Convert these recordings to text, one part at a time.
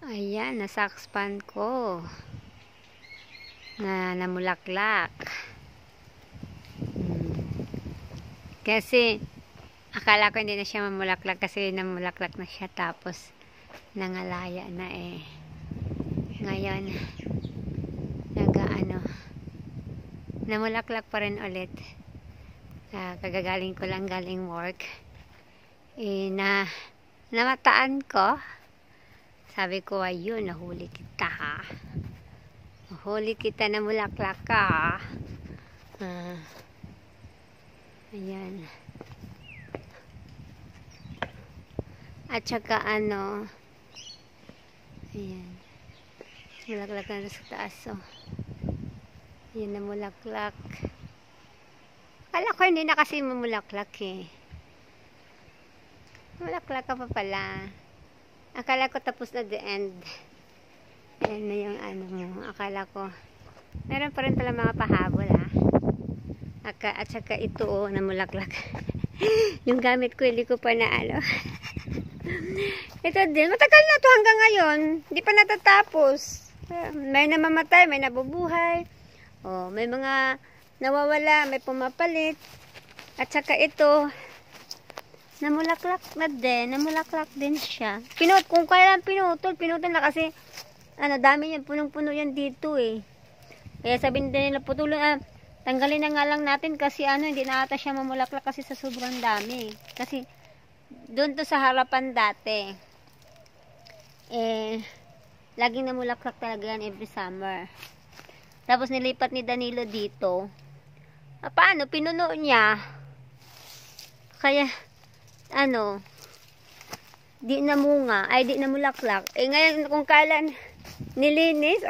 Ayan, nasakpan ko na namulaklak. Kasi akala ko hindi na siya mamulaklak kasi namulaklak na siya tapos nangalaya na eh. Ngayon namulaklak pa rin ulit. Kagagaling ko lang galing work. Namataan ko. Sabi ko, ayun, nahuli kita ha. Nahuli kita, namulaklak ka ha. Ayan. At saka ayan. Mulaklak na sa taas oh. Ayan, namulaklak. Akala ko hindi na kasi mamulaklak eh. Mulaklak ka pa pala. Akala ko tapos na the end. Ayan na yung mo. Akala ko. Meron pa rin pala mga pahabol ha. At saka ito oh, namulaklak. Yung gamit ko, hindi ko pa na Ito din. Matagal na to hanggang ngayon. Hindi pa natatapos. May namamatay, may nabubuhay. Oh, may mga nawawala, may pumapalit. At saka ito, namulaklak na din. Namulaklak din siya. Kung kailan pinutol na kasi dami yan, punong-puno yan dito eh. Kaya sabihin din nila putulong, tanggalin na nga lang natin kasi hindi na ata siya mamulaklak kasi sa sobrang dami. Kasi doon to sa harapan dati. Laging namulaklak talaga yan every summer. Tapos nilipat ni Danilo dito. Paano? Pinuno niya. Kaya di namunga, di namulaklak. Ngayon kung kailan nilinis,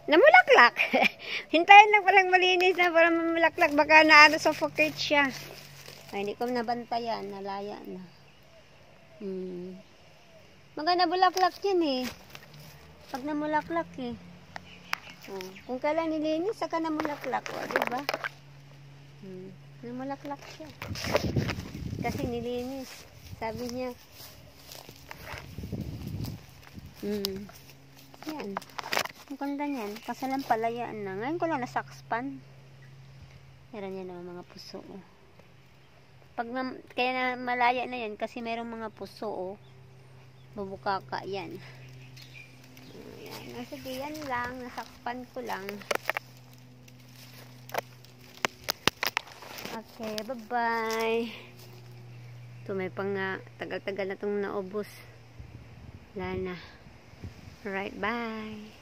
namulaklak. Hintayin lang palang malinis na para mamulaklak. Baka suffocate siya. Hindi ko nabantayan, nalaya na. Maganda bulaklak yan eh. Pag namulaklak eh. Kung kailan nilinis, saka namulaklak. Diba? Namulaklak siya. Kasi nilinis. Sabi niya. Yan. Ang ganda niyan. Kasalang palayaan na. Ngayon ko lang nasakpan. Meron yan naman mga puso. Kaya na malaya na yan kasi merong mga puso. Bubukaka yan. Yan. Sige, yan lang. Nasakpan ko lang. Okay, bye-bye. Ito may tagal-tagal na itong naubos. Wala na. Alright, bye.